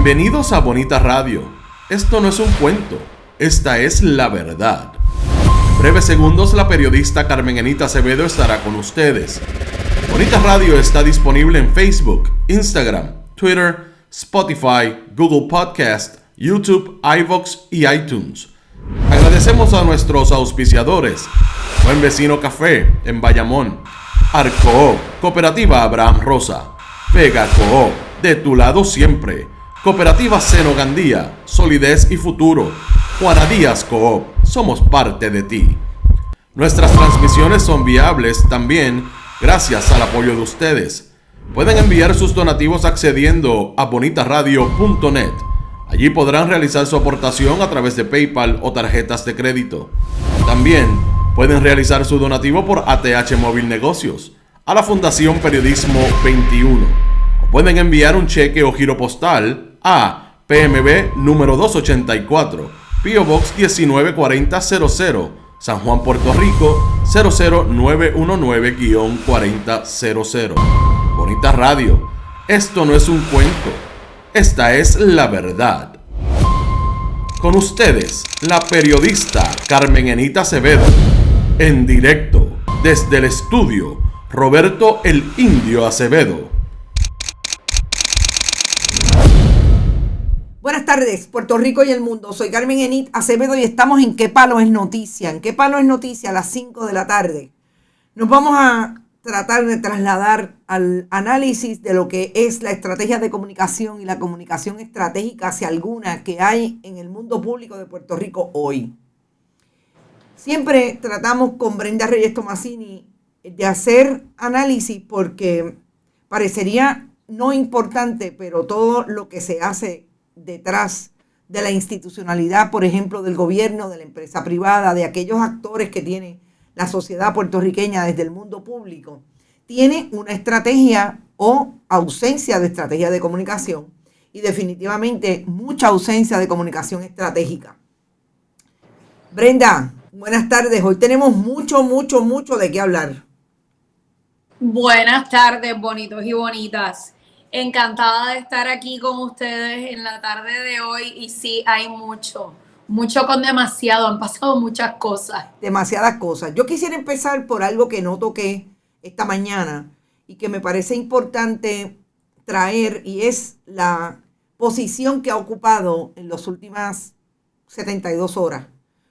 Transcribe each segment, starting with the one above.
Bienvenidos a Bonita Radio. Esto no es un cuento, esta es la verdad. En breves segundos la periodista Carmen Enita Acevedo estará con ustedes. Bonita Radio está disponible en Facebook, Instagram, Twitter, Spotify, Google Podcast, YouTube, iVoox y iTunes. Agradecemos a nuestros auspiciadores: Buen Vecino Café en Bayamón, Arcoop, Cooperativa Abraham Rosa, Vega Coop, de tu lado siempre, Cooperativa Seno Gandía, Solidez y Futuro, Juana Díaz Coop, somos parte de ti. Nuestras transmisiones son viables también gracias al apoyo de ustedes. Pueden enviar sus donativos accediendo a bonitaradio.net. Allí podrán realizar su aportación a través de PayPal o tarjetas de crédito. También pueden realizar su donativo por ATH Móvil Negocios a la Fundación Periodismo 21. O pueden enviar un cheque o giro postal a PMB número 284, P.O. Box 194000, San Juan, Puerto Rico 00919-4000. Bonita Radio, esto no es un cuento, esta es la verdad. Con ustedes, la periodista Carmen Enita Acevedo, en directo desde el estudio Roberto el Indio Acevedo. Buenas tardes, Puerto Rico y el mundo. Soy Carmen Enita Acevedo y estamos en ¿Qué Palo es Noticia? En ¿Qué Palo es Noticia? A las 5 de la tarde. Nos vamos a tratar de trasladar al análisis de lo que es la estrategia de comunicación y la comunicación estratégica, si alguna, que hay en el mundo público de Puerto Rico hoy. Siempre tratamos con Brenda Reyes Tomasini de hacer análisis porque parecería no importante, pero todo lo que se hace detrás de la institucionalidad, por ejemplo, del gobierno, de la empresa privada, de aquellos actores que tiene la sociedad puertorriqueña desde el mundo público, tiene una estrategia o ausencia de estrategia de comunicación y definitivamente mucha ausencia de comunicación estratégica. Brenda, buenas tardes. Hoy tenemos mucho de qué hablar. Buenas tardes, bonitos y bonitas. Encantada de estar aquí con ustedes en la tarde de hoy y sí, hay mucho con demasiado, han pasado muchas cosas. Demasiadas cosas. Yo quisiera empezar por algo que no toqué esta mañana y que me parece importante traer, y es la posición que ha ocupado en las últimas 72 horas.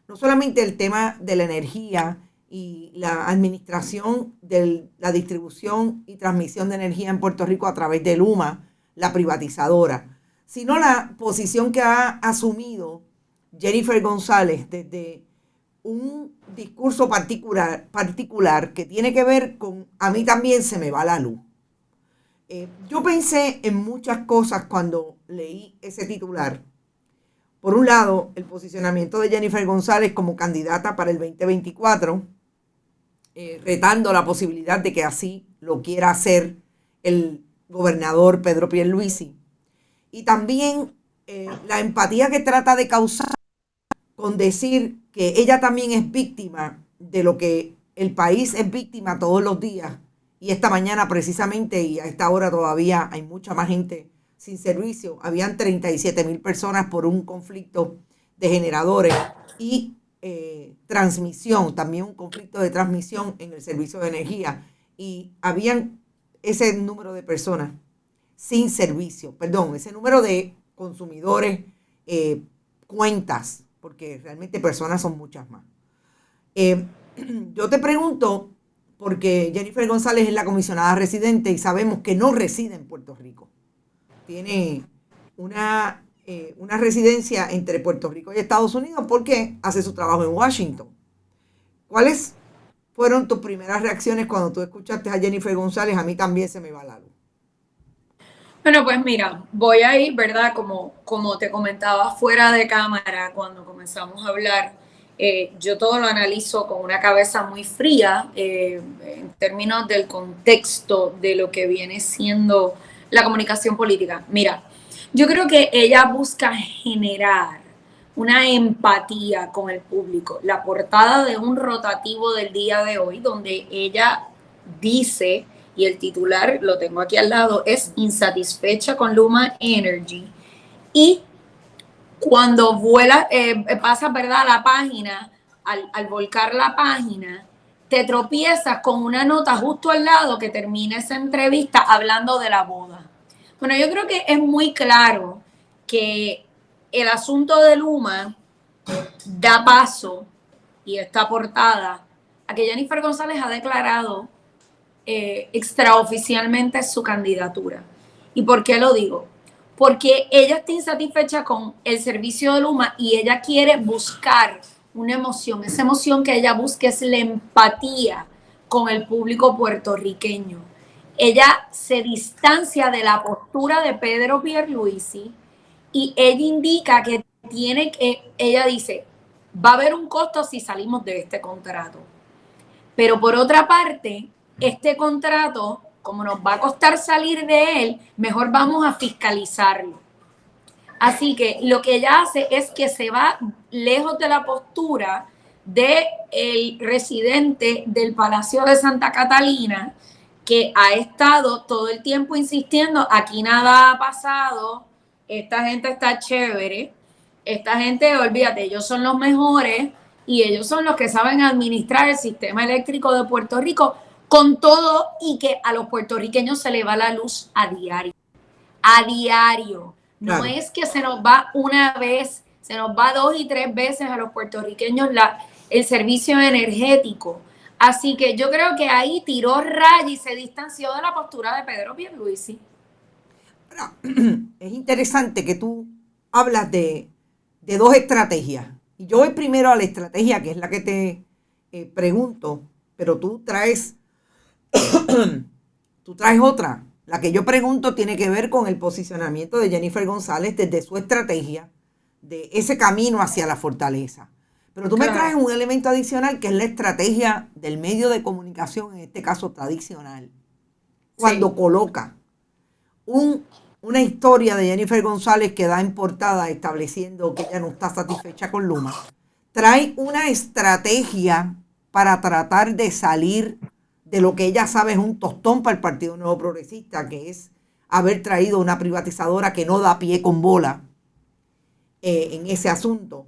No solamente el tema de la energía y la administración de la distribución y transmisión de energía en Puerto Rico a través de Luma, la privatizadora, sino la posición que ha asumido Jennifer González desde un discurso particular que tiene que ver con "a mí también se me va la luz". Yo pensé en muchas cosas cuando leí ese titular. Por un lado, el posicionamiento de Jennifer González como candidata para el 2024, retando la posibilidad de que así lo quiera hacer el gobernador Pedro Pierluisi. Y también la empatía que trata de causar con decir que ella también es víctima de lo que el país es víctima todos los días. Y esta mañana precisamente, y a esta hora todavía hay mucha más gente sin servicio, habían 37,000 personas por un conflicto de generadores y transmisión, también un conflicto de transmisión en el servicio de energía, y habían ese número de personas sin servicio, ese número de consumidores, cuentas, porque realmente personas son muchas más. Yo te pregunto, porque Jennifer González es la comisionada residente y sabemos que no reside en Puerto Rico. Tiene una residencia entre Puerto Rico y Estados Unidos porque hace su trabajo en Washington. ¿Cuáles fueron tus primeras reacciones cuando tú escuchaste a Jennifer González? A mí también se me va la luz. Bueno, pues mira, voy a ir, ¿verdad? Como te comentaba fuera de cámara cuando comenzamos a hablar, yo todo lo analizo con una cabeza muy fría en términos del contexto de lo que viene siendo la comunicación política. Mira, yo creo que ella busca generar una empatía con el público. La portada de un rotativo del día de hoy, donde ella dice, y el titular lo tengo aquí al lado, es "insatisfecha con Luma Energy", Y cuando pasas, ¿verdad?, a la página, al volcar la página, te tropiezas con una nota justo al lado que termina esa entrevista hablando de la boda. Bueno, yo creo que es muy claro que el asunto de Luma da paso, y esta portada, a que Jennifer González ha declarado extraoficialmente su candidatura. ¿Y por qué lo digo? Porque ella está insatisfecha con el servicio de Luma y ella quiere buscar una emoción. Esa emoción que ella busca es la empatía con el público puertorriqueño. Ella se distancia de la postura de Pedro Pierluisi y ella indica que ella dice, va a haber un costo si salimos de este contrato. Pero por otra parte, este contrato, como nos va a costar salir de él, mejor vamos a fiscalizarlo. Así que lo que ella hace es que se va lejos de la postura del residente del Palacio de Santa Catalina, que ha estado todo el tiempo insistiendo, aquí nada ha pasado, esta gente está chévere, esta gente, olvídate, ellos son los mejores y ellos son los que saben administrar el sistema eléctrico de Puerto Rico con todo y que a los puertorriqueños se le va la luz a diario. A diario. No Claro. es que se nos va una vez, se nos va 2 y 3 veces a los puertorriqueños el servicio energético. Así que yo creo que ahí tiró raya y se distanció de la postura de Pedro Pierluisi. Es interesante que tú hablas de dos estrategias. Y yo voy primero a la estrategia, que es la que te pregunto, pero tú traes otra. La que yo pregunto tiene que ver con el posicionamiento de Jennifer González desde su estrategia de ese camino hacia la fortaleza. Pero tú me traes un elemento adicional que es la estrategia del medio de comunicación, en este caso tradicional. Cuando coloca una historia de Jennifer González que da en portada estableciendo que ella no está satisfecha con Luma, trae una estrategia para tratar de salir de lo que ella sabe es un tostón para el Partido Nuevo Progresista, que es haber traído una privatizadora que no da pie con bola en ese asunto.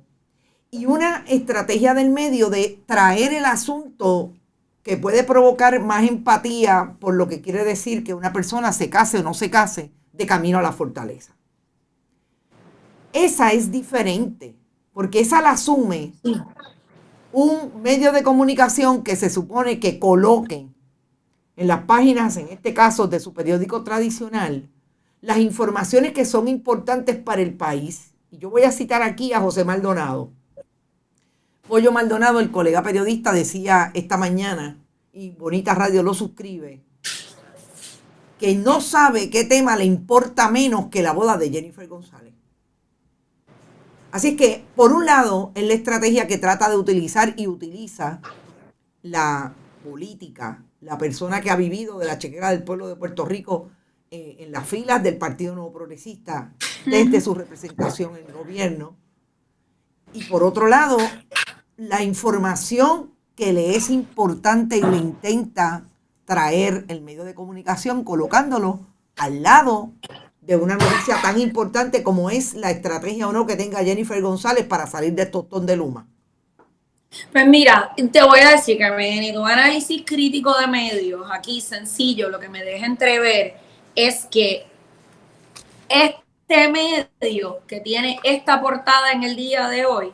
Y una estrategia del medio de traer el asunto que puede provocar más empatía por lo que quiere decir que una persona se case o no se case de camino a la fortaleza. Esa es diferente, porque esa la asume un medio de comunicación que se supone que coloque en las páginas, en este caso de su periódico tradicional, las informaciones que son importantes para el país. Y yo voy a citar aquí a José Maldonado. Pollo Maldonado, el colega periodista, decía esta mañana, y Bonita Radio lo suscribe, que no sabe qué tema le importa menos que la boda de Jennifer González. Así es que, por un lado, es la estrategia que trata de utilizar y utiliza la política, la persona que ha vivido de la chequera del pueblo de Puerto Rico en las filas del Partido Nuevo Progresista desde su representación en el gobierno. Y por otro lado, la información que le es importante y le intenta traer el medio de comunicación colocándolo al lado de una noticia tan importante como es la estrategia o no que tenga Jennifer González para salir del tostón de Luma. Pues mira, te voy a decir que en un análisis crítico de medios, aquí sencillo, lo que me deja entrever es que este medio que tiene esta portada en el día de hoy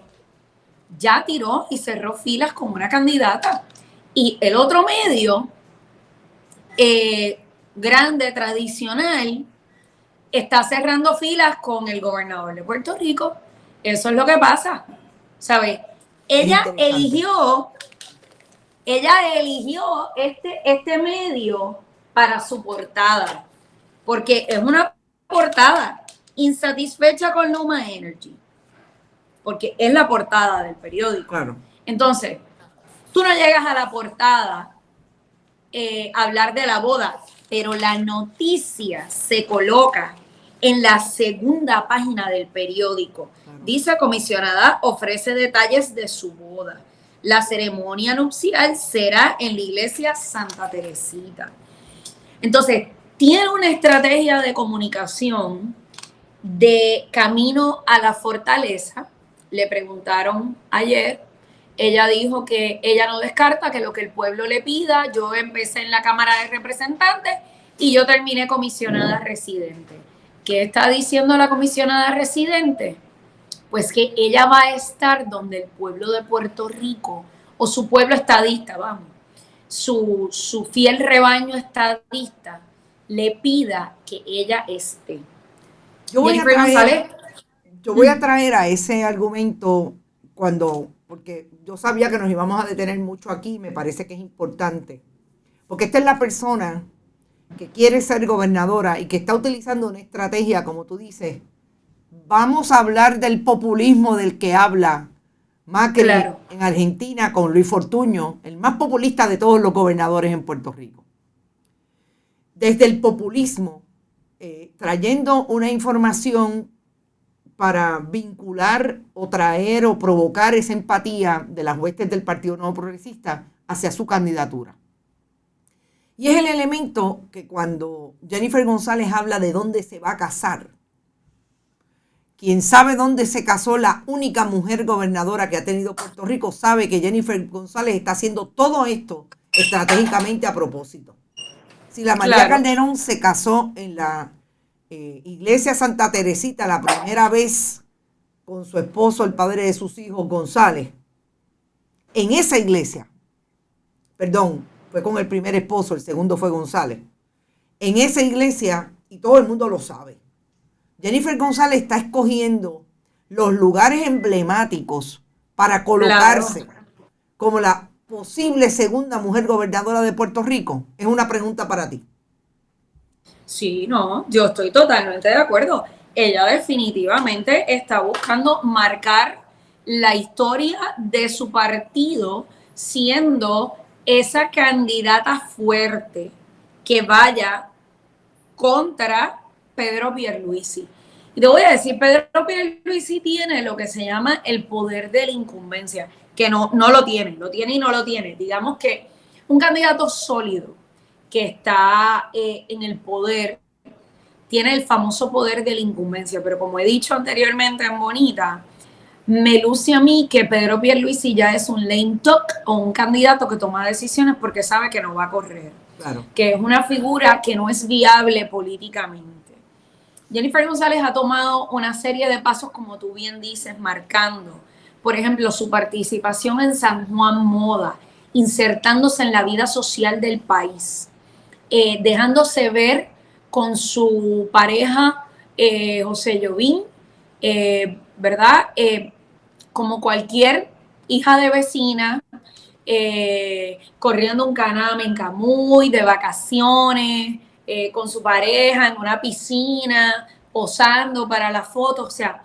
ya tiró y cerró filas con una candidata. Y el otro medio, grande, tradicional, está cerrando filas con el gobernador de Puerto Rico. Eso es lo que pasa, ¿sabes? Ella eligió este medio para su portada, porque es una portada insatisfecha con Luma Energy, porque es la portada del periódico. Claro. Entonces, tú no llegas a la portada a hablar de la boda, pero la noticia se coloca en la segunda página del periódico. Claro. Dice: comisionada ofrece detalles de su boda. La ceremonia nupcial será en la iglesia Santa Teresita. Entonces, tiene una estrategia de comunicación de camino a la fortaleza, le preguntaron ayer, ella dijo que ella no descarta que lo que el pueblo le pida. Yo empecé en la Cámara de Representantes y yo terminé comisionada residente. ¿Qué está diciendo la comisionada residente? Pues que ella va a estar donde el pueblo de Puerto Rico, o su pueblo estadista, vamos, su fiel rebaño estadista, le pida que ella esté. Yo voy a traer a ese argumento porque yo sabía que nos íbamos a detener mucho aquí y me parece que es importante. Porque esta es la persona que quiere ser gobernadora y que está utilizando una estrategia, como tú dices. Vamos a hablar del populismo del que habla Macri en Argentina con Luis Fortuño, el más populista de todos los gobernadores en Puerto Rico. Desde el populismo, trayendo una información para vincular o traer o provocar esa empatía de las huestes del Partido Nuevo Progresista hacia su candidatura. Y es el elemento que cuando Jennifer González habla de dónde se va a casar, quien sabe dónde se casó la única mujer gobernadora que ha tenido Puerto Rico sabe que Jennifer González está haciendo todo esto estratégicamente a propósito. Si la María Calderón se casó en la iglesia Santa Teresita la primera vez con su esposo, el padre de sus hijos, González, en esa iglesia, fue con el primer esposo, el segundo fue González, en esa iglesia, y todo el mundo lo sabe, Jennifer González está escogiendo los lugares emblemáticos para colocarse como la posible segunda mujer gobernadora de Puerto Rico. Es una pregunta para ti. Sí, no, yo estoy totalmente de acuerdo. Ella definitivamente está buscando marcar la historia de su partido siendo esa candidata fuerte que vaya contra Pedro Pierluisi. Y te voy a decir, Pedro Pierluisi tiene lo que se llama el poder de la incumbencia, que no lo tiene y no lo tiene. Digamos que un candidato sólido que está en el poder tiene el famoso poder de la incumbencia, pero como he dicho anteriormente en Bonita, me luce a mí que Pedro Pierluisi ya es un lame duck o un candidato que toma decisiones porque sabe que no va a correr, que es una figura que no es viable políticamente. Jennifer González ha tomado una serie de pasos, como tú bien dices, marcando, por ejemplo, su participación en San Juan Moda, insertándose en la vida social del país, dejándose ver con su pareja José Llovín, ¿verdad? Como cualquier hija de vecina, corriendo un canal en Camuy, de vacaciones, con su pareja en una piscina, posando para la foto. O sea,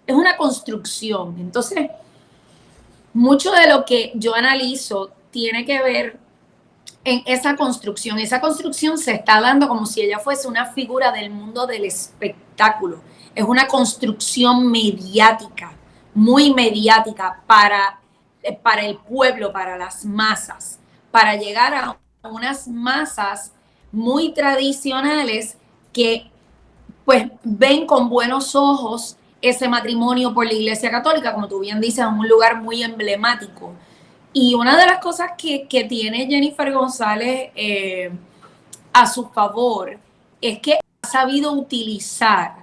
es una construcción. Entonces, mucho de lo que yo analizo tiene que ver en esa construcción. Esa construcción se está dando como si ella fuese una figura del mundo del espectáculo. Es una construcción mediática, muy mediática para el pueblo, para las masas, para llegar a unas masas muy tradicionales que pues ven con buenos ojos ese matrimonio por la Iglesia Católica, como tú bien dices, en un lugar muy emblemático. Y una de las cosas que tiene Jennifer González a su favor es que ha sabido utilizar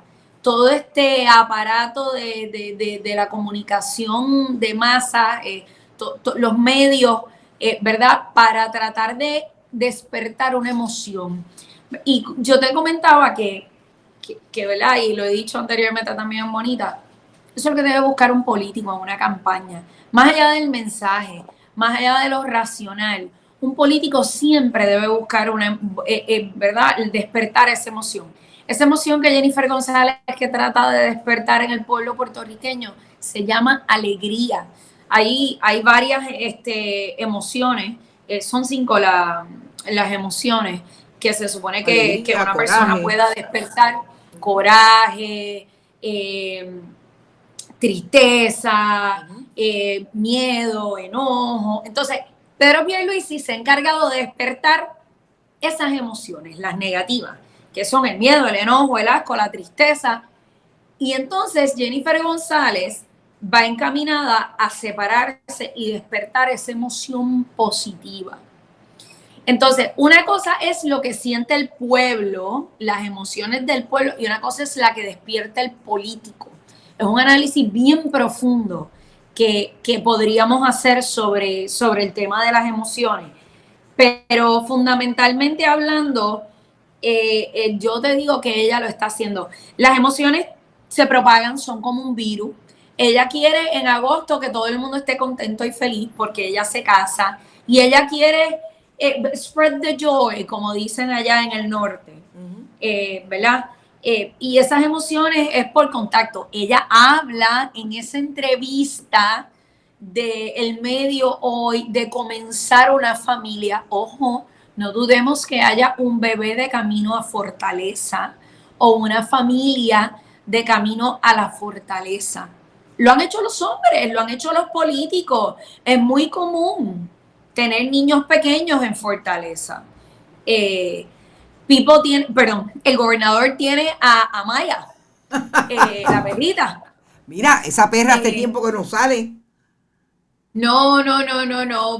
todo este aparato de la comunicación de masa, los medios, ¿verdad? Para tratar de despertar una emoción. Y yo te comentaba que, ¿verdad? Y lo he dicho anteriormente también, Bonita, eso es lo que debe buscar un político en una campaña. Más allá del mensaje, más allá de lo racional, un político siempre debe buscar ¿verdad? Despertar esa emoción. Esa emoción que Jennifer González que trata de despertar en el pueblo puertorriqueño se llama alegría. Ahí hay varias emociones, son 5 las emociones que se supone que una persona pueda despertar: coraje, tristeza, miedo, enojo. Entonces, Pedro Pierluisi se ha encargado de despertar esas emociones, las negativas, que son el miedo, el enojo, el asco, la tristeza, Y entonces Jennifer González va encaminada a separarse y despertar esa emoción positiva. Entonces, una cosa es lo que siente el pueblo, las emociones del pueblo, y una cosa es la que despierta el político. Es un análisis bien profundo que podríamos hacer sobre el tema de las emociones. Pero fundamentalmente hablando, yo te digo que ella lo está haciendo. Las emociones se propagan, son como un virus. Ella quiere en agosto que todo el mundo esté contento y feliz porque ella se casa y ella quiere spread the joy, como dicen allá en el norte, ¿verdad? Y esas emociones es por contacto. Ella habla en esa entrevista del medio hoy de comenzar una familia. Ojo, no dudemos que haya un bebé de camino a Fortaleza o una familia de camino a la fortaleza. Lo han hecho los hombres, lo han hecho los políticos. Es muy común tener niños pequeños en Fortaleza. El gobernador tiene a Maya, la perrita. Mira, esa perra hace tiempo que no sale. No,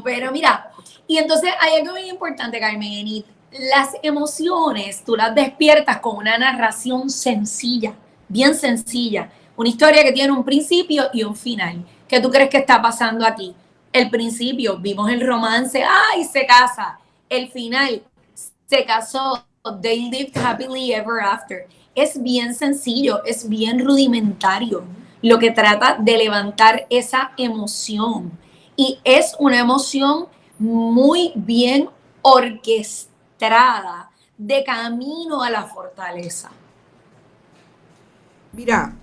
pero mira, y entonces hay algo bien importante, Carmen, y las emociones tú las despiertas con una narración sencilla, bien sencilla, una historia que tiene un principio y un final. ¿Qué tú crees que está pasando aquí? El principio, vimos el romance, ¡ay, se casa! El final, se casó, they lived happily ever after. Es bien sencillo, es bien rudimentario, lo que trata de levantar esa emoción. Y es una emoción muy bien orquestada de camino a la fortaleza. Mira,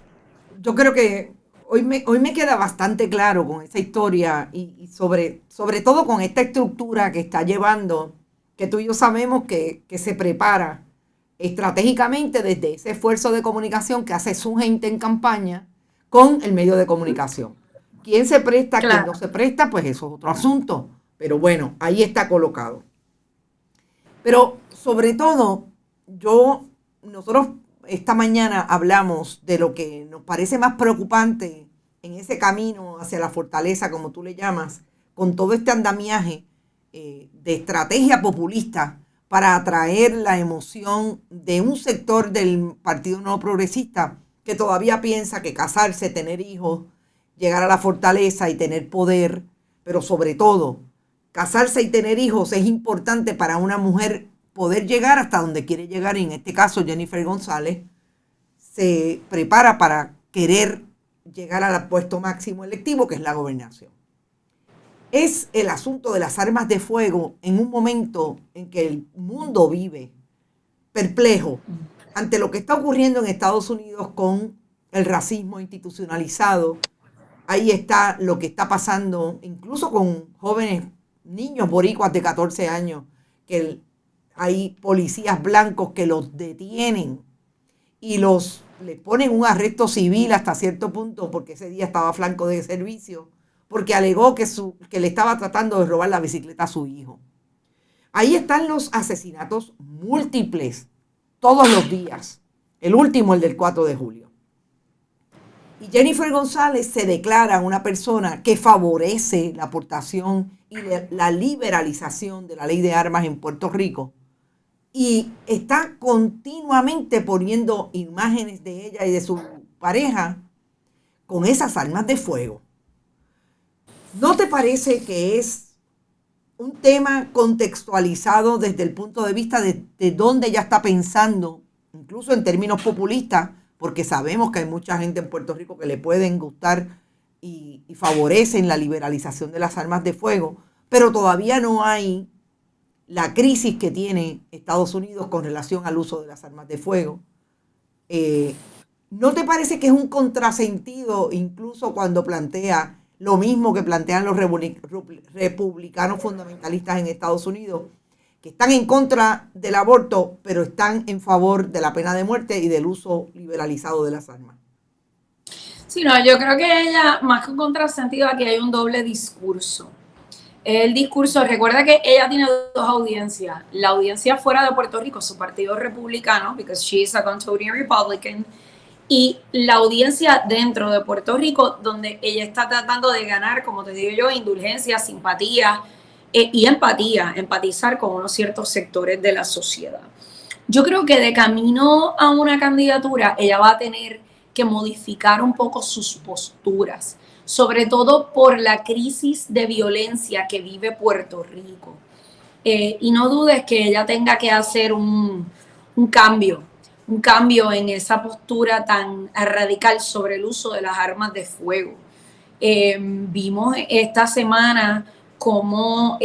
yo creo que hoy me queda bastante claro con esa historia y sobre todo con esta estructura que está llevando, que tú y yo sabemos que se prepara estratégicamente desde ese esfuerzo de comunicación que hace su gente en campaña con el medio de comunicación. ¿Quién se presta, quién no se presta? Pues eso es otro asunto. Pero bueno, ahí está colocado. Pero sobre todo, nosotros esta mañana hablamos de lo que nos parece más preocupante en ese camino hacia la fortaleza, como tú le llamas, con todo este andamiaje de estrategia populista para atraer la emoción de un sector del Partido Nuevo Progresista que todavía piensa que casarse, tener hijos, llegar a la fortaleza y tener poder, pero sobre todo, casarse y tener hijos es importante para una mujer poder llegar hasta donde quiere llegar. Y en este caso, Jennifer González se prepara para querer llegar al puesto máximo electivo, que es la gobernación. Es el asunto de las armas de fuego en un momento en que el mundo vive perplejo ante lo que está ocurriendo en Estados Unidos con el racismo institucionalizado. Ahí está lo que está pasando incluso con jóvenes niños boricuas de 14 años, que hay policías blancos que los detienen y le ponen un arresto civil hasta cierto punto porque ese día estaba flanco de servicio, porque alegó que le estaba tratando de robar la bicicleta a su hijo. Ahí están los asesinatos múltiples todos los días. El último, el del 4 de julio. Y Jennifer González se declara una persona que favorece la aportación y la liberalización de la ley de armas en Puerto Rico. Y está continuamente poniendo imágenes de ella y de su pareja con esas armas de fuego. ¿No te parece que es un tema contextualizado desde el punto de vista de dónde ella está pensando, incluso en términos populistas? Porque sabemos que hay mucha gente en Puerto Rico que le pueden gustar y favorecen la liberalización de las armas de fuego, pero todavía no hay la crisis que tiene Estados Unidos con relación al uso de las armas de fuego. ¿No te parece que es un contrasentido incluso cuando plantea lo mismo que plantean los republicanos fundamentalistas en Estados Unidos, que están en contra del aborto, pero están en favor de la pena de muerte y del uso liberalizado de las armas? Sí, no, yo creo que ella, más que un contrasentido, aquí hay un doble discurso. El discurso, recuerda que ella tiene dos audiencias. La audiencia fuera de Puerto Rico, su partido republicano, because she is a Cantonian Republican, y la audiencia dentro de Puerto Rico, donde ella está tratando de ganar, como te digo yo, indulgencia, simpatía y empatía, empatizar con unos ciertos sectores de la sociedad. Yo creo que de camino a una candidatura, ella va a tener que modificar un poco sus posturas, sobre todo por la crisis de violencia que vive Puerto Rico. Y no dudes que ella tenga que hacer un cambio en esa postura tan radical sobre el uso de las armas de fuego. Vimos esta semana cómo,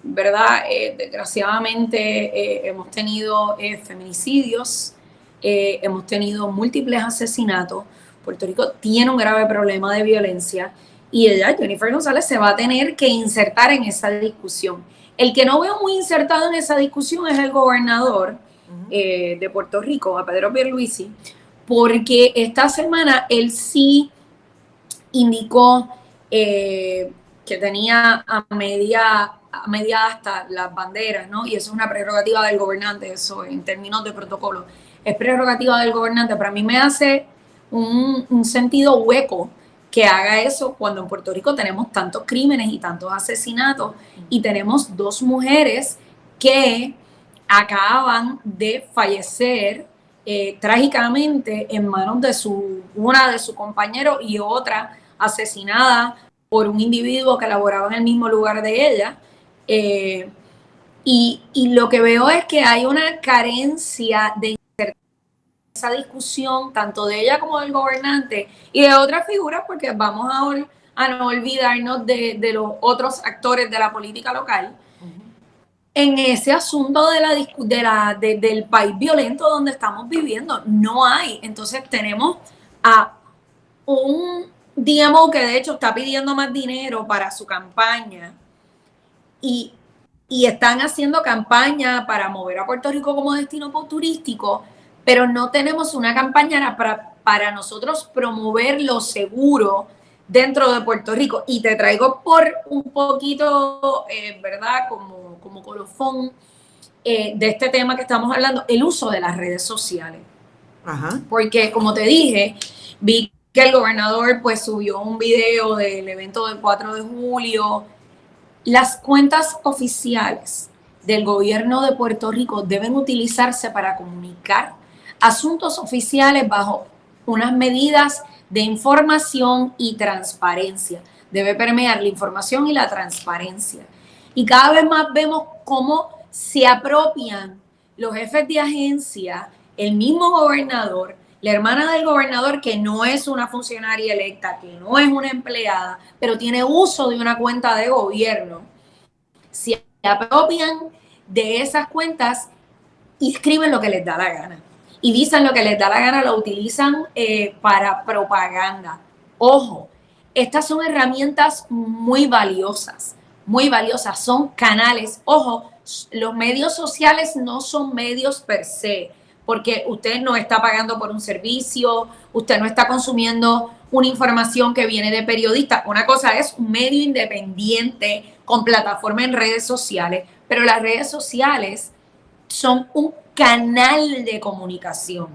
¿verdad? Desgraciadamente hemos tenido feminicidios, hemos tenido múltiples asesinatos. Puerto Rico tiene un grave problema de violencia y ella, Jennifer González, se va a tener que insertar en esa discusión. El que no veo muy insertado en esa discusión es el gobernador de Puerto Rico, a Pedro Pierluisi, porque esta semana él sí indicó que tenía a media hasta las banderas, ¿no? Y eso es una prerrogativa del gobernante, eso en términos de protocolo, es prerrogativa del gobernante. Para mí me hace un sentido hueco que haga eso cuando en Puerto Rico tenemos tantos crímenes y tantos asesinatos y tenemos 2 mujeres que acaban de fallecer trágicamente en manos de una de sus compañeros y otra asesinada por un individuo que laboraba en el mismo lugar de ella. Y lo que veo es que hay una carencia de esa discusión, tanto de ella como del gobernante y de otras figuras, porque vamos a no olvidarnos de los otros actores de la política local, en ese asunto del país violento donde estamos viviendo. No hay. Entonces tenemos a un DMO que de hecho está pidiendo más dinero para su campaña y están haciendo campaña para mover a Puerto Rico como destino turístico, pero no tenemos una campaña para nosotros promover lo seguro dentro de Puerto Rico. Y te traigo por un poquito, ¿verdad? Como colofón de este tema que estamos hablando, el uso de las redes sociales. Ajá. Porque, como te dije, vi que el gobernador pues subió un video del evento del 4 de julio. Las cuentas oficiales del gobierno de Puerto Rico deben utilizarse para comunicar asuntos oficiales bajo unas medidas de información y transparencia. Debe permear la información y la transparencia. Y cada vez más vemos cómo se apropian los jefes de agencia, el mismo gobernador, la hermana del gobernador, que no es una funcionaria electa, que no es una empleada, pero tiene uso de una cuenta de gobierno, se apropian de esas cuentas y escriben lo que les da la gana. Y dicen lo que les da la gana, lo utilizan para propaganda. Ojo, estas son herramientas muy valiosas, son canales. Ojo, los medios sociales no son medios per se, porque usted no está pagando por un servicio, usted no está consumiendo una información que viene de periodistas. Una cosa es un medio independiente con plataforma en redes sociales, pero las redes sociales son un canal de comunicación.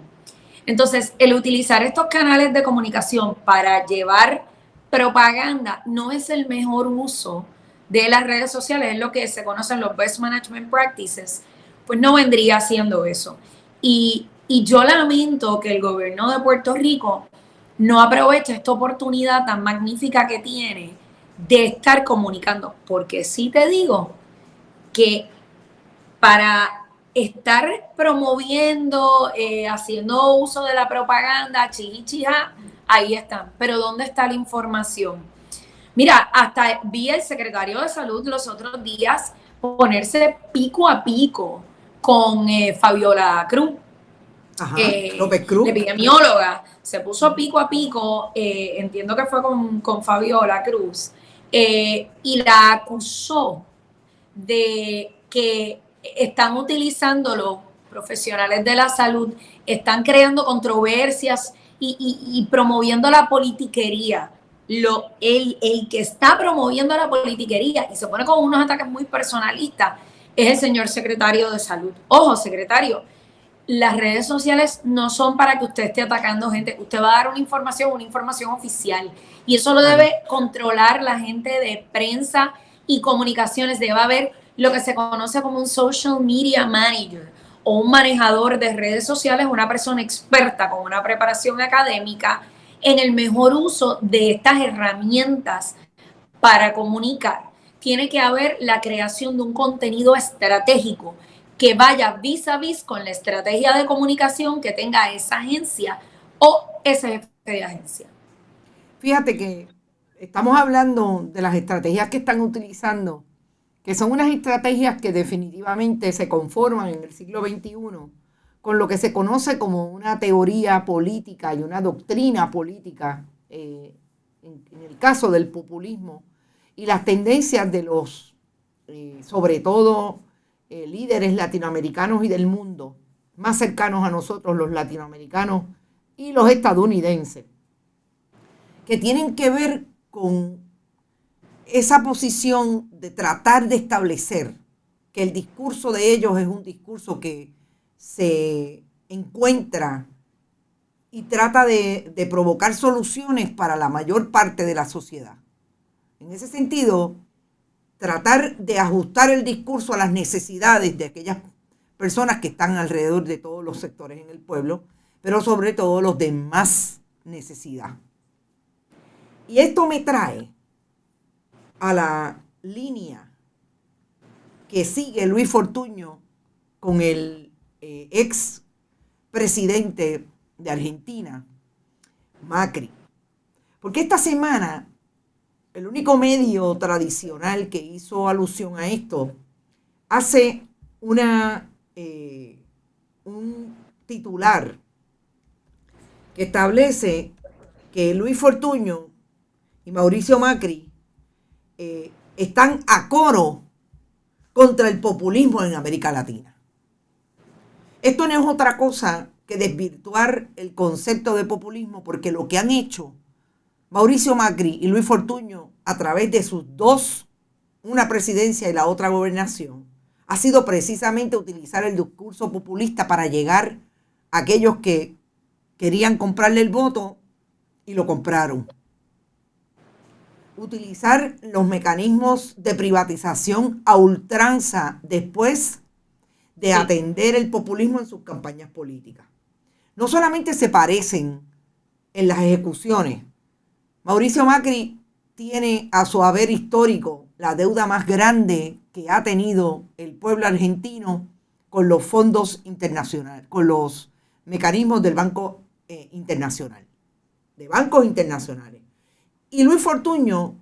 Entonces, el utilizar estos canales de comunicación para llevar propaganda no es el mejor uso de las redes sociales, es lo que se conocen los best management practices, pues no vendría siendo eso. Y yo lamento que el gobierno de Puerto Rico no aproveche esta oportunidad tan magnífica que tiene de estar comunicando, porque sí te digo que para estar promoviendo, haciendo uso de la propaganda, chichija, ahí están. Pero ¿dónde está la información? Mira, hasta vi al secretario de Salud los otros días ponerse pico a pico con Fabiola Cruz. Ajá, López Cruz. La epidemióloga se puso pico a pico, entiendo que fue con Fabiola Cruz, y la acusó de que están utilizando los profesionales de la salud, están creando controversias y promoviendo la politiquería. El que está promoviendo la politiquería y se pone con unos ataques muy personalistas es el señor secretario de Salud. Ojo, secretario, las redes sociales no son para que usted esté atacando gente. Usted va a dar una información oficial. Y eso lo debe controlar la gente de prensa y comunicaciones. Debe haber lo que se conoce como un social media manager o un manejador de redes sociales, una persona experta con una preparación académica en el mejor uso de estas herramientas para comunicar. Tiene que haber la creación de un contenido estratégico que vaya vis a vis con la estrategia de comunicación que tenga esa agencia o ese jefe de agencia. Fíjate que estamos hablando de las estrategias que están utilizando, que son unas estrategias que definitivamente se conforman en el siglo XXI con lo que se conoce como una teoría política y una doctrina política, en el caso del populismo y las tendencias de los, sobre todo, líderes latinoamericanos y del mundo, más cercanos a nosotros, los latinoamericanos y los estadounidenses, que tienen que ver con esa posición de tratar de establecer que el discurso de ellos es un discurso que se encuentra y trata de provocar soluciones para la mayor parte de la sociedad. En ese sentido, tratar de ajustar el discurso a las necesidades de aquellas personas que están alrededor de todos los sectores en el pueblo, pero sobre todo los de más necesidad. Y esto me trae a la línea que sigue Luis Fortuño con el ex presidente de Argentina, Macri. Porque esta semana el único medio tradicional que hizo alusión a esto hace un titular que establece que Luis Fortuño y Mauricio Macri están a coro contra el populismo en América Latina. Esto no es otra cosa que desvirtuar el concepto de populismo, porque lo que han hecho Mauricio Macri y Luis Fortuño a través de sus dos, una presidencia y la otra gobernación, ha sido precisamente utilizar el discurso populista para llegar a aquellos que querían comprarle el voto y lo compraron. Utilizar los mecanismos de privatización a ultranza después de atender el populismo en sus campañas políticas. No solamente se parecen en las ejecuciones. Mauricio Macri tiene a su haber histórico la deuda más grande que ha tenido el pueblo argentino con los fondos internacionales, con los mecanismos del Banco Internacional, de bancos internacionales. Y Luis Fortuño,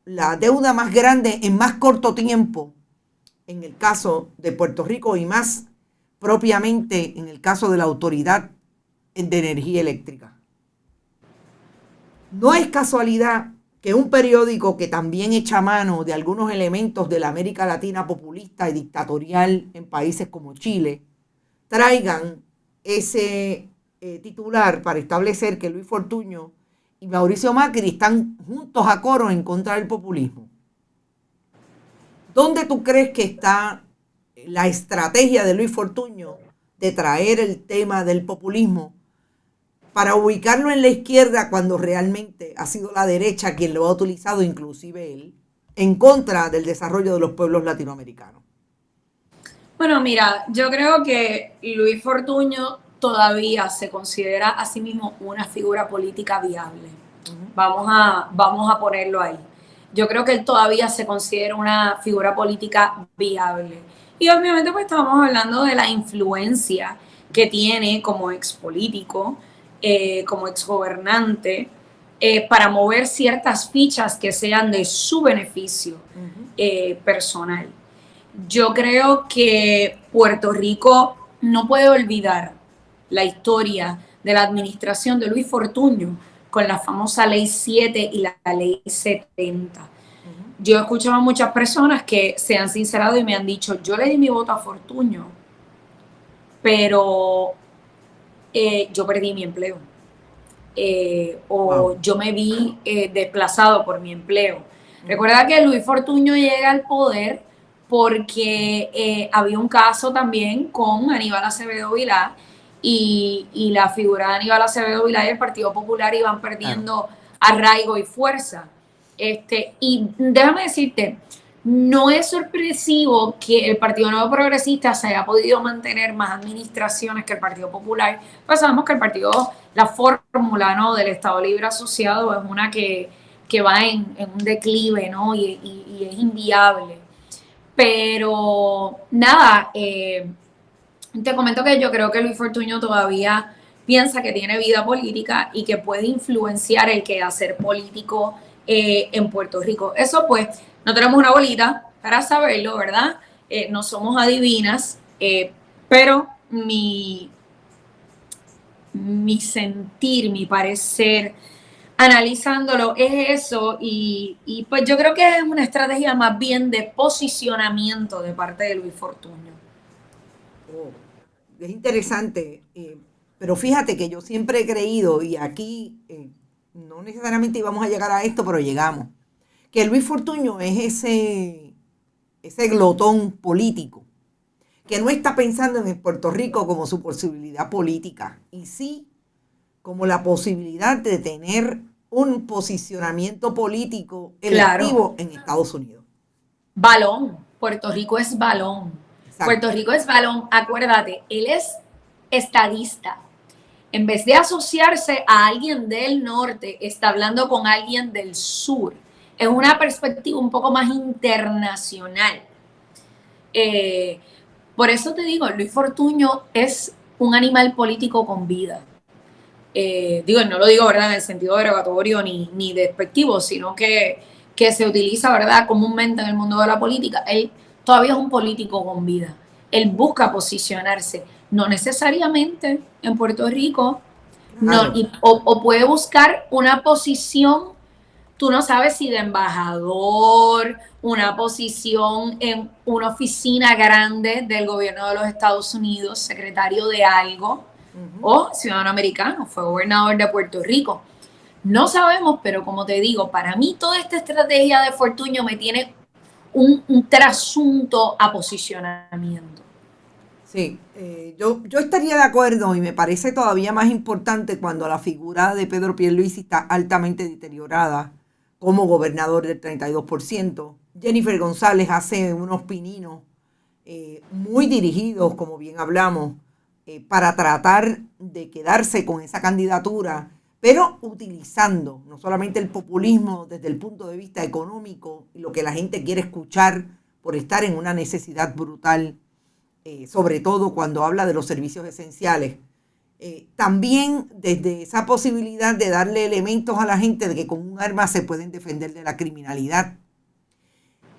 la deuda más grande en más corto tiempo, en el caso de Puerto Rico y más propiamente en el caso de la Autoridad de Energía Eléctrica. No es casualidad que un periódico que también echa mano de algunos elementos de la América Latina populista y dictatorial en países como Chile traigan ese titular para establecer que Luis Fortuño y Mauricio Macri están juntos a coro en contra del populismo. ¿Dónde tú crees que está la estrategia de Luis Fortuño de traer el tema del populismo para ubicarlo en la izquierda cuando realmente ha sido la derecha quien lo ha utilizado, inclusive él, en contra del desarrollo de los pueblos latinoamericanos? Bueno, mira, yo creo que Luis Fortuño todavía se considera a sí mismo una figura política viable. Vamos a ponerlo ahí. Yo creo que él todavía se considera una figura política viable. Y obviamente pues estamos hablando de la influencia que tiene como expolítico, como exgobernante, para mover ciertas fichas que sean de su beneficio personal. Yo creo que Puerto Rico no puede olvidar la historia de la administración de Luis Fortuño con la famosa Ley 7 y la Ley 70. Yo he escuchado a muchas personas que se han sincerado y me han dicho, yo le di mi voto a Fortuño, pero yo perdí mi empleo. Yo me vi desplazado por mi empleo. Recuerda que Luis Fortuño llega al poder porque había un caso también con Aníbal Acevedo Vilá y la figura de Aníbal Acevedo Vilá y el Partido Popular iban perdiendo arraigo y fuerza. Y déjame decirte, no es sorpresivo que el Partido Nuevo Progresista se haya podido mantener más administraciones que el Partido Popular, pues sabemos que la fórmula, ¿no?, del Estado Libre Asociado es una que va en un declive, ¿no?, y es inviable. Pero nada, te comento que yo creo que Luis Fortuño todavía piensa que tiene vida política y que puede influenciar el quehacer político en Puerto Rico. Eso pues, no tenemos una bolita para saberlo, ¿verdad? No somos adivinas, pero mi sentir, mi parecer, analizándolo es eso y pues yo creo que es una estrategia más bien de posicionamiento de parte de Luis Fortuño. Oh, es interesante, pero fíjate que yo siempre he creído, y aquí no necesariamente íbamos a llegar a esto, pero llegamos, que Luis Fortuño es ese glotón político que no está pensando en Puerto Rico como su posibilidad política, y sí como la posibilidad de tener un posicionamiento político electivo en Estados Unidos. Balón, Puerto Rico es balón. Exacto. Puerto Rico es balón, acuérdate, él es estadista. En vez de asociarse a alguien del norte, está hablando con alguien del sur. Es una perspectiva un poco más internacional. Por eso te digo, Luis Fortuño es un animal político con vida. No lo digo, ¿verdad?, en el sentido derogatorio ni despectivo, sino que se utiliza, ¿verdad?, comúnmente en el mundo de la política. Él todavía es un político con vida. Él busca posicionarse, no necesariamente en Puerto Rico, claro. o puede buscar una posición, tú no sabes si de embajador, una posición en una oficina grande del gobierno de los Estados Unidos, secretario de algo, o ciudadano americano, fue gobernador de Puerto Rico. No sabemos, pero como te digo, para mí toda esta estrategia de Fortuño me tiene un trasunto a posicionamiento. Sí, yo estaría de acuerdo y me parece todavía más importante cuando la figura de Pedro Pierluisi está altamente deteriorada como gobernador del 32%. Jennifer González hace unos pininos muy dirigidos, como bien hablamos, para tratar de quedarse con esa candidatura, pero utilizando no solamente el populismo desde el punto de vista económico y lo que la gente quiere escuchar por estar en una necesidad brutal, sobre todo cuando habla de los servicios esenciales, también desde esa posibilidad de darle elementos a la gente de que con un arma se pueden defender de la criminalidad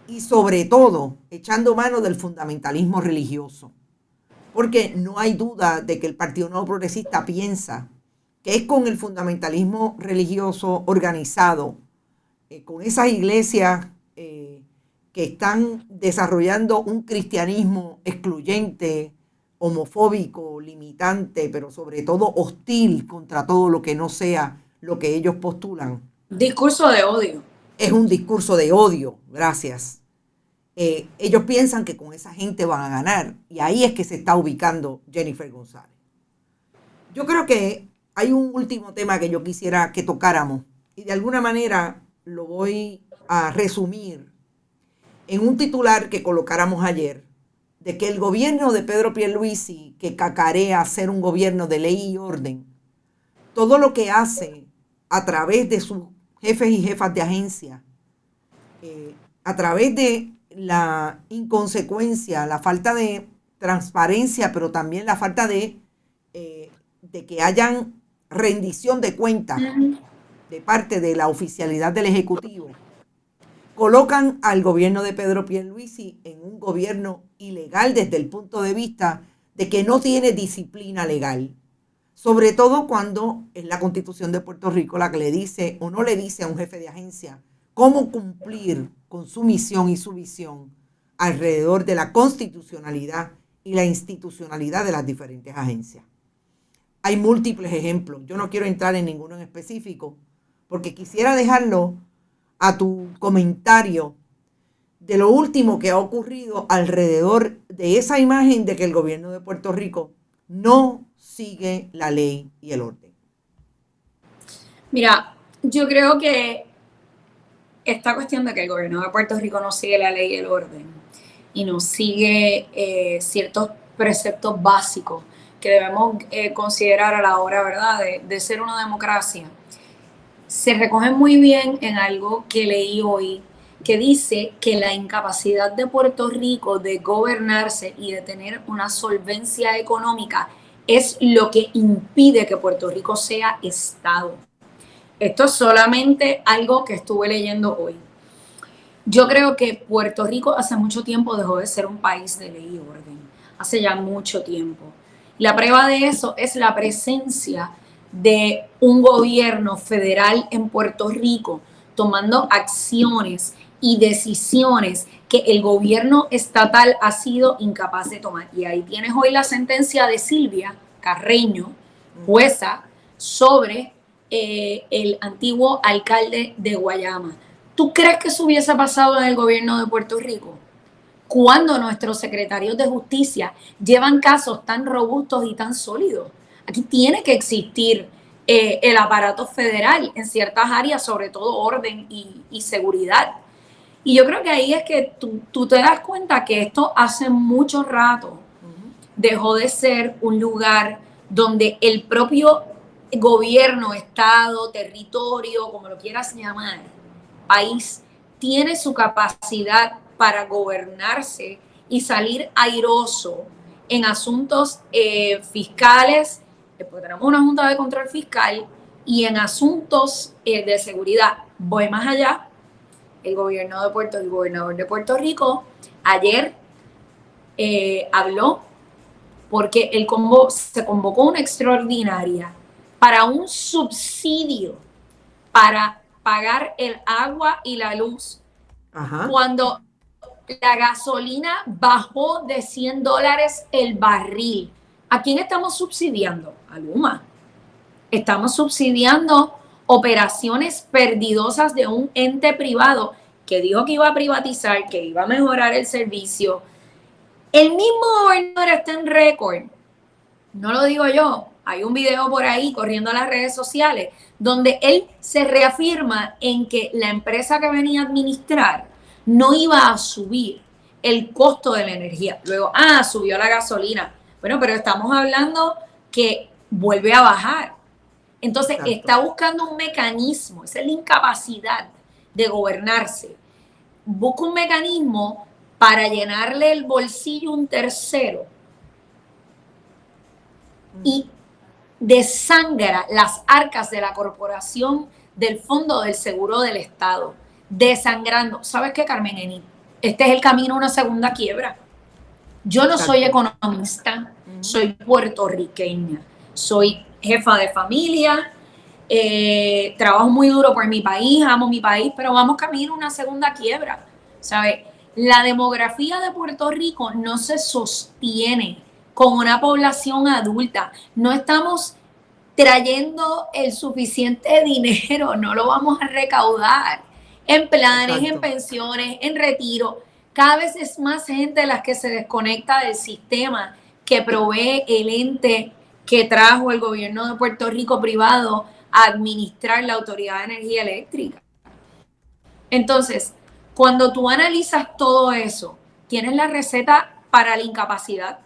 y sobre todo echando mano del fundamentalismo religioso. Porque no hay duda de que el Partido Nuevo Progresista piensa que es con el fundamentalismo religioso organizado, con esas iglesias que están desarrollando un cristianismo excluyente, homofóbico, limitante, pero sobre todo hostil contra todo lo que no sea lo que ellos postulan. Discurso de odio. Es un discurso de odio, gracias. Ellos piensan que con esa gente van a ganar y ahí es que se está ubicando Jennifer González. Yo creo que hay un último tema que yo quisiera que tocáramos y de alguna manera lo voy a resumir en un titular que colocáramos ayer de que el gobierno de Pedro Pierluisi, que cacarea ser un gobierno de ley y orden, todo lo que hace a través de sus jefes y jefas de agencia, a través de la inconsecuencia, la falta de transparencia, pero también la falta de que hayan rendición de cuentas de parte de la oficialidad del Ejecutivo, colocan al gobierno de Pedro Pierluisi en un gobierno ilegal desde el punto de vista de que no tiene disciplina legal. Sobre todo cuando es la Constitución de Puerto Rico la que le dice o no le dice a un jefe de agencia cómo cumplir con su misión y su visión alrededor de la constitucionalidad y la institucionalidad de las diferentes agencias. Hay múltiples ejemplos. Yo no quiero entrar en ninguno en específico porque quisiera dejarlo a tu comentario de lo último que ha ocurrido alrededor de esa imagen de que el gobierno de Puerto Rico no sigue la ley y el orden? Mira, yo creo que esta cuestión de que el gobierno de Puerto Rico no sigue la ley y el orden y no sigue ciertos preceptos básicos que debemos considerar a la hora, ¿verdad?, de ser una democracia, se recoge muy bien en algo que leí hoy, que dice que la incapacidad de Puerto Rico de gobernarse y de tener una solvencia económica es lo que impide que Puerto Rico sea Estado. Esto es solamente algo que estuve leyendo hoy. Yo creo que Puerto Rico hace mucho tiempo dejó de ser un país de ley y orden. Hace ya mucho tiempo. La prueba de eso es la presencia de un gobierno federal en Puerto Rico tomando acciones y decisiones que el gobierno estatal ha sido incapaz de tomar. Y ahí tienes hoy la sentencia de Silvia Carreño, jueza, sobre el antiguo alcalde de Guayama. ¿Tú crees que eso hubiese pasado en el gobierno de Puerto Rico? Cuando nuestros secretarios de justicia llevan casos tan robustos y tan sólidos. Aquí tiene que existir el aparato federal en ciertas áreas, sobre todo orden y seguridad. Y yo creo que ahí es que tú te das cuenta que esto hace mucho rato dejó de ser un lugar donde el propio gobierno, estado, territorio, como lo quieras llamar, país, tiene su capacidad para gobernarse y salir airoso en asuntos fiscales, después tenemos una Junta de Control Fiscal, y en asuntos de seguridad. Voy más allá, el gobernador de Puerto Rico ayer habló porque se convocó una extraordinaria para un subsidio para pagar el agua y la luz. Ajá. Cuando la gasolina bajó de $100 el barril. ¿A quién estamos subsidiando? A Luma. Estamos subsidiando operaciones perdidosas de un ente privado que dijo que iba a privatizar, que iba a mejorar el servicio. El mismo gobernador está en récord. No lo digo yo. Hay un video por ahí corriendo en las redes sociales donde él se reafirma en que la empresa que venía a administrar no iba a subir el costo de la energía. Luego, subió la gasolina. Bueno, pero estamos hablando que vuelve a bajar. Entonces, exacto, está buscando un mecanismo. Esa es la incapacidad de gobernarse. Busca un mecanismo para llenarle el bolsillo a un tercero y desangra las arcas de la corporación del Fondo del Seguro del Estado, desangrando. ¿Sabes qué, Carmen Enid? Este es el camino a una segunda quiebra. Yo no soy economista, soy puertorriqueña, soy jefa de familia, trabajo muy duro por mi país, amo mi país, pero vamos camino a una segunda quiebra, ¿sabes? La demografía de Puerto Rico no se sostiene con una población adulta. No estamos trayendo el suficiente dinero, no lo vamos a recaudar en planes, exacto, en pensiones, en retiro. Cada vez es más gente las que se desconecta del sistema que provee el ente que trajo el gobierno de Puerto Rico privado a administrar la Autoridad de Energía Eléctrica. Entonces, cuando tú analizas todo eso, tienes la receta para la incapacidad.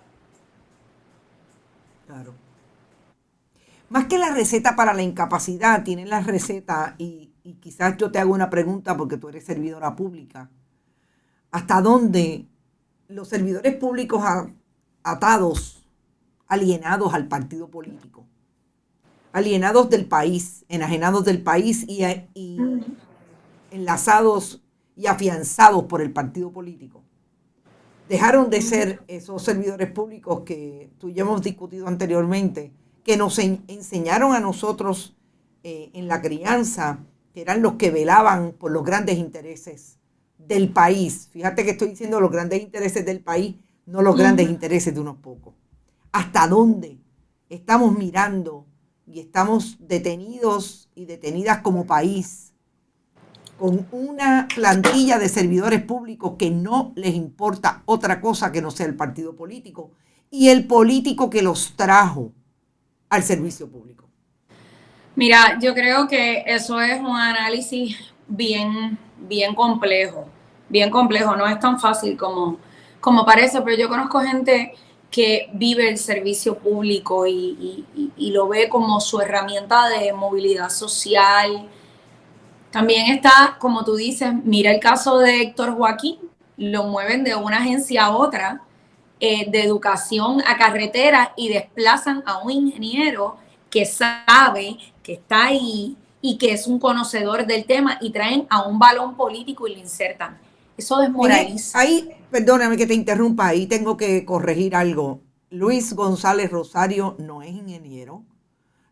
Claro. Más que la receta para la incapacidad, tienes la receta, y quizás yo te hago una pregunta porque tú eres servidora pública. ¿Hasta dónde los servidores públicos atados, alienados al partido político, alienados del país, enajenados del país y enlazados y afianzados por el partido político, dejaron de ser esos servidores públicos que tú y yo hemos discutido anteriormente, que nos enseñaron a nosotros en la crianza, que eran los que velaban por los grandes intereses del país? Fíjate que estoy diciendo los grandes intereses del país, no los grandes intereses de unos pocos. ¿Hasta dónde estamos mirando y estamos detenidos y detenidas como país con una plantilla de servidores públicos que no les importa otra cosa que no sea el partido político y el político que los trajo al servicio público? Mira, yo creo que eso es un análisis bien complejo, no es tan fácil como parece, pero yo conozco gente que vive el servicio público y lo ve como su herramienta de movilidad social. También está, como tú dices, mira el caso de Héctor Joaquín, lo mueven de una agencia a otra, de educación a carretera y desplazan a un ingeniero que sabe, que está ahí y que es un conocedor del tema y traen a un balón político y lo insertan. Eso desmoraliza. Ahí, perdóname que te interrumpa, ahí tengo que corregir algo. Luis González Rosario no es ingeniero.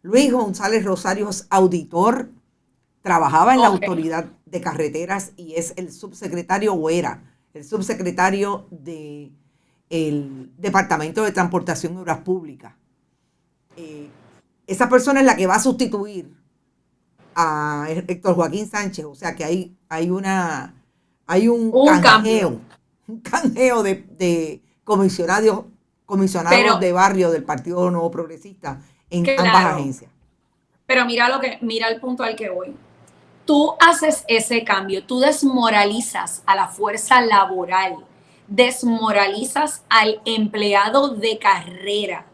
Luis González Rosario es auditor, trabajaba en la Autoridad de Carreteras y es el subsecretario, o era el subsecretario del Departamento de Transportación y Obras Públicas. Esa persona es la que va a sustituir a Héctor Joaquín Sánchez, o sea que hay un canjeo de comisionados de barrio del Partido Nuevo Progresista en ambas agencias. Pero mira el punto al que voy. Tú haces ese cambio, tú desmoralizas a la fuerza laboral, desmoralizas al empleado de carrera,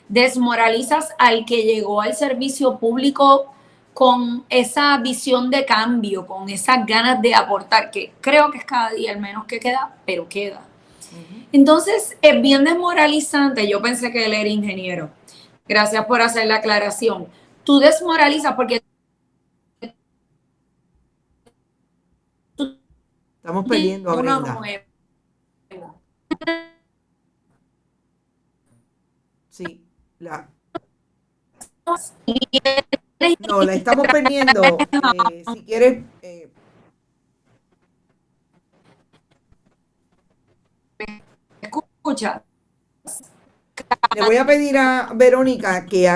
desmoralizas al que llegó al servicio público con esa visión de cambio, con esas ganas de aportar, que creo que es cada día el menos que queda, pero queda. Entonces, es bien desmoralizante. Yo pensé que él era ingeniero. Gracias por hacer la aclaración. Tú desmoralizas porque estamos perdiendo a Brenda. Sí, no, la estamos perdiendo. Si quieres, escucha. Le voy a pedir a Verónica que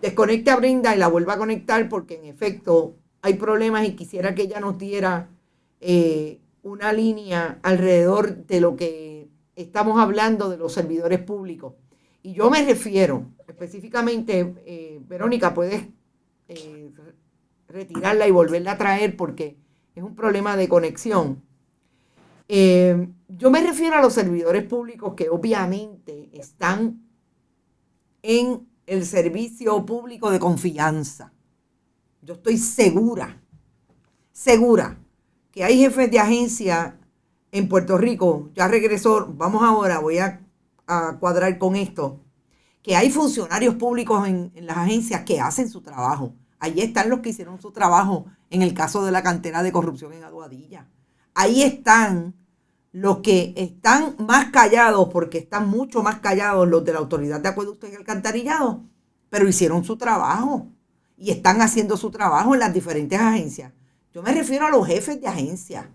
desconecte a Brenda y la vuelva a conectar, porque en efecto hay problemas y quisiera que ella nos diera una línea alrededor de lo que estamos hablando de los servidores públicos. Y yo me refiero específicamente, Verónica, puedes retirarla y volverla a traer porque es un problema de conexión. Yo me refiero a los servidores públicos que obviamente están en el servicio público de confianza. Yo estoy segura que hay jefes de agencia en Puerto Rico, ya regresó, vamos ahora, voy a cuadrar con esto, que hay funcionarios públicos en las agencias que hacen su trabajo. Ahí están los que hicieron su trabajo en el caso de la cantera de corrupción en Aguadilla. Ahí están los que están más callados, porque están mucho más callados los de la Autoridad de Acueductos y Alcantarillado, pero hicieron su trabajo y están haciendo su trabajo en las diferentes agencias. Yo me refiero a los jefes de agencia,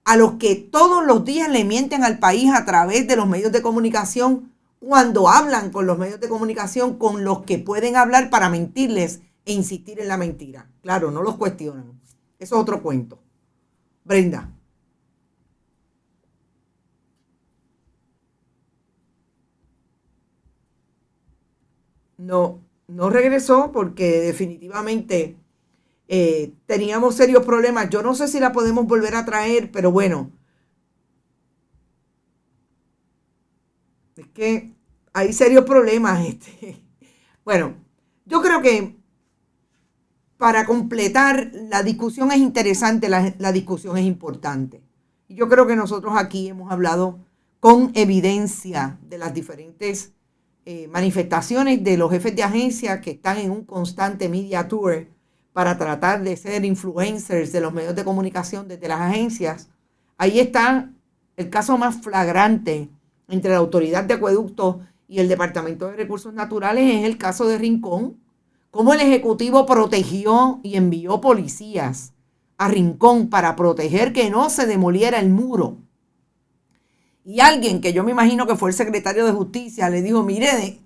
a los que todos los días le mienten al país a través de los medios de comunicación, cuando hablan con los medios de comunicación con los que pueden hablar para mentirles e insistir en la mentira. Claro, no los cuestionan. Eso es otro cuento. Brenda. No regresó porque definitivamente teníamos serios problemas. Yo no sé si la podemos volver a traer, pero bueno. Es que hay serios problemas. Bueno, yo creo que para completar, la discusión es interesante, la discusión es importante. Y yo creo que nosotros aquí hemos hablado con evidencia de las diferentes manifestaciones de los jefes de agencia que están en un constante media tour para tratar de ser influencers de los medios de comunicación desde las agencias. Ahí está el caso más flagrante entre la Autoridad de Acueductos y el Departamento de Recursos Naturales, es el caso de Rincón. Cómo el Ejecutivo protegió y envió policías a Rincón para proteger que no se demoliera el muro. Y alguien, que yo me imagino que fue el secretario de Justicia, le dijo, mire,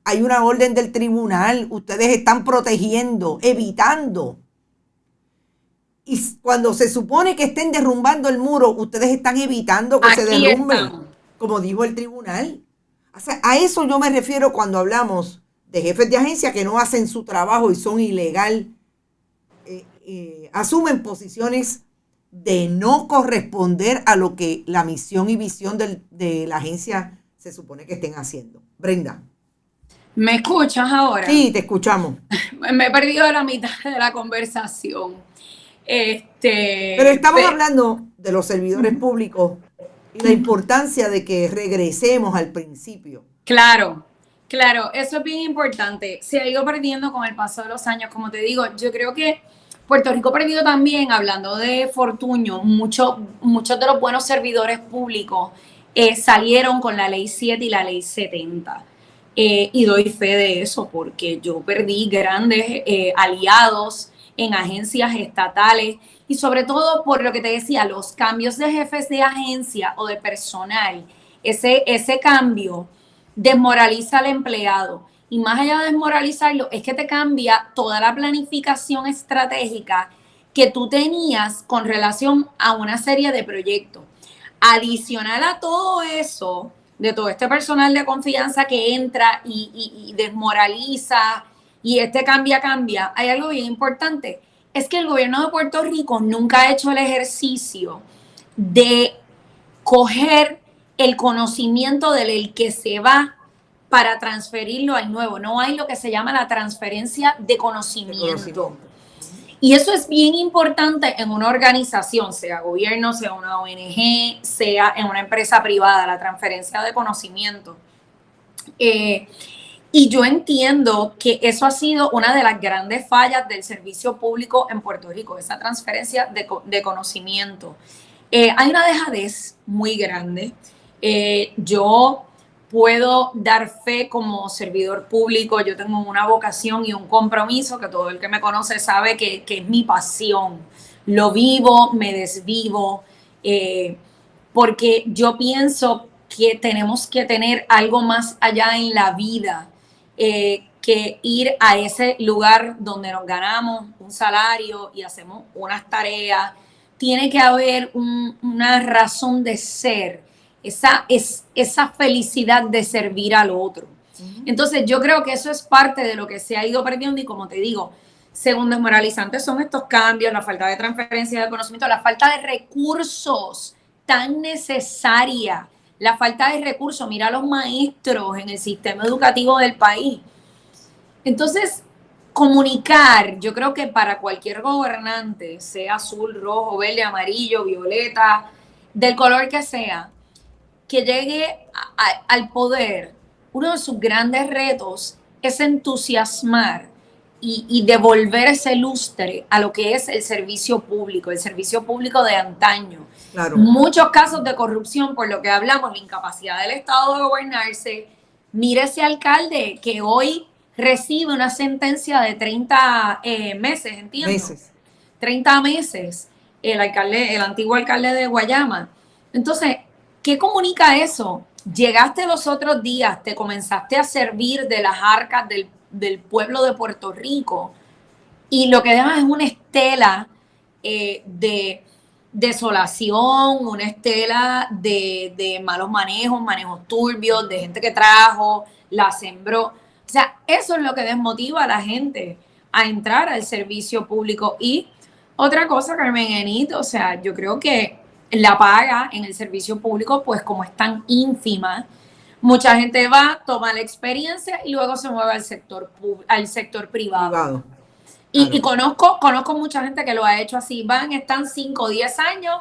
hay una orden del tribunal, ustedes están protegiendo, evitando Y cuando se supone que estén derrumbando el muro, ustedes están evitando que Aquí se derrumbe, estamos. como dijo el tribunal. O sea, a eso yo me refiero cuando hablamos de jefes de agencia que no hacen su trabajo y son ilegal, asumen posiciones de no corresponder a lo que la misión y visión de la agencia se supone que estén haciendo. Brenda. ¿Me escuchas ahora? Sí, te escuchamos. Me he perdido la mitad de la conversación. Pero estamos hablando de los servidores públicos y la importancia de que regresemos al principio. Claro, claro, eso es bien importante. Se ha ido perdiendo con el paso de los años, como te digo. Yo creo que Puerto Rico ha perdido también, hablando de Fortuño, muchos de los buenos servidores públicos salieron con la ley 7 y la ley 70. Y doy fe de eso porque yo perdí grandes aliados en agencias estatales y sobre todo por lo que te decía, los cambios de jefes de agencia o de personal, ese cambio desmoraliza al empleado. Y más allá de desmoralizarlo, es que te cambia toda la planificación estratégica que tú tenías con relación a una serie de proyectos. Adicional a todo eso, de todo este personal de confianza que entra y desmoraliza y cambia, hay algo bien importante. Es que el gobierno de Puerto Rico nunca ha hecho el ejercicio de coger el conocimiento del que se va para transferirlo al nuevo. No hay lo que se llama la transferencia de conocimiento. Y eso es bien importante en una organización, sea gobierno, sea una ONG, sea en una empresa privada, la transferencia de conocimiento. Y yo entiendo que eso ha sido una de las grandes fallas del servicio público en Puerto Rico, esa transferencia de conocimiento. Hay una dejadez muy grande. Yo puedo dar fe como servidor público, yo tengo una vocación y un compromiso que todo el que me conoce sabe que es mi pasión. Lo vivo, me desvivo, porque yo pienso que tenemos que tener algo más allá en la vida que ir a ese lugar donde nos ganamos un salario y hacemos unas tareas. Tiene que haber una razón de ser, esa felicidad de servir al otro. Entonces yo creo que eso es parte de lo que se ha ido perdiendo y como te digo, según desmoralizantes son estos cambios, la falta de transferencia de conocimiento, la falta de recursos tan necesaria, la falta de recursos, mira a los maestros en el sistema educativo del país. Entonces, comunicar, yo creo que para cualquier gobernante, sea azul, rojo, verde, amarillo, violeta, del color que sea, que llegue al poder, uno de sus grandes retos es entusiasmar y devolver ese lustre a lo que es el servicio público de antaño. Claro. Muchos casos de corrupción, por lo que hablamos, la incapacidad del Estado de gobernarse. Mire ese alcalde que hoy recibe una sentencia de 30 meses, entiendo. 30 meses, el antiguo alcalde de Guayama. Entonces, ¿qué comunica eso? Llegaste los otros días, te comenzaste a servir de las arcas del pueblo de Puerto Rico y lo que dejas es una estela de desolación, una estela de malos manejos turbios, de gente que trajo, la sembró. O sea, eso es lo que desmotiva a la gente a entrar al servicio público. Y otra cosa, Carmen Enid, o sea, yo creo que la paga en el servicio público, pues como es tan ínfima, mucha gente va, toma la experiencia y luego se mueve al sector privado. Y conozco mucha gente que lo ha hecho así. Están 5 o 10 años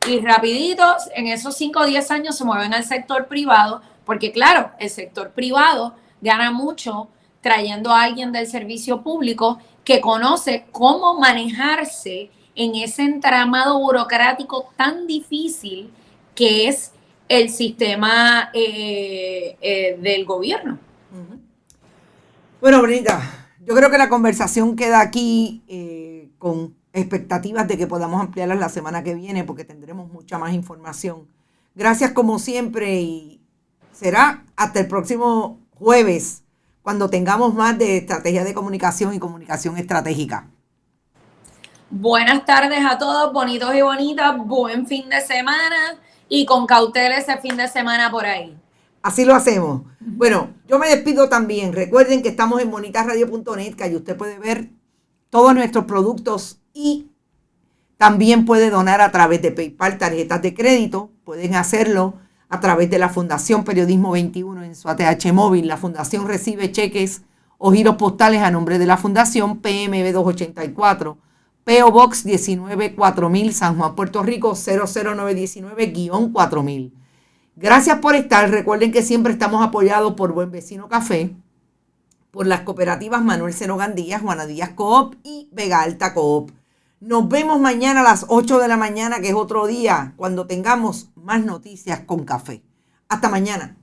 y rapiditos, en esos 5 o 10 años se mueven al sector privado, porque claro, el sector privado gana mucho trayendo a alguien del servicio público que conoce cómo manejarse en ese entramado burocrático tan difícil que es el sistema del gobierno. Bueno, Brenda, yo creo que la conversación queda aquí con expectativas de que podamos ampliarla la semana que viene porque tendremos mucha más información. Gracias como siempre y será hasta el próximo jueves cuando tengamos más de estrategia de comunicación y comunicación estratégica. Buenas tardes a todos, bonitos y bonitas, buen fin de semana y con cautela ese fin de semana por ahí. Así lo hacemos. Bueno, yo me despido también. Recuerden que estamos en bonitasradio.net, que ahí usted puede ver todos nuestros productos y también puede donar a través de PayPal, tarjetas de crédito. Pueden hacerlo a través de la Fundación Periodismo 21 en su ATH móvil. La Fundación recibe cheques o giros postales a nombre de la Fundación PMB 284, P.O. Box 19-4000, San Juan, Puerto Rico 00919-4000. Gracias por estar. Recuerden que siempre estamos apoyados por Buen Vecino Café, por las cooperativas Manuel Seno Gandía, Juana Díaz Coop y Vega Alta Coop. Nos vemos mañana a las 8 de la mañana, que es otro día, cuando tengamos más noticias con café. Hasta mañana.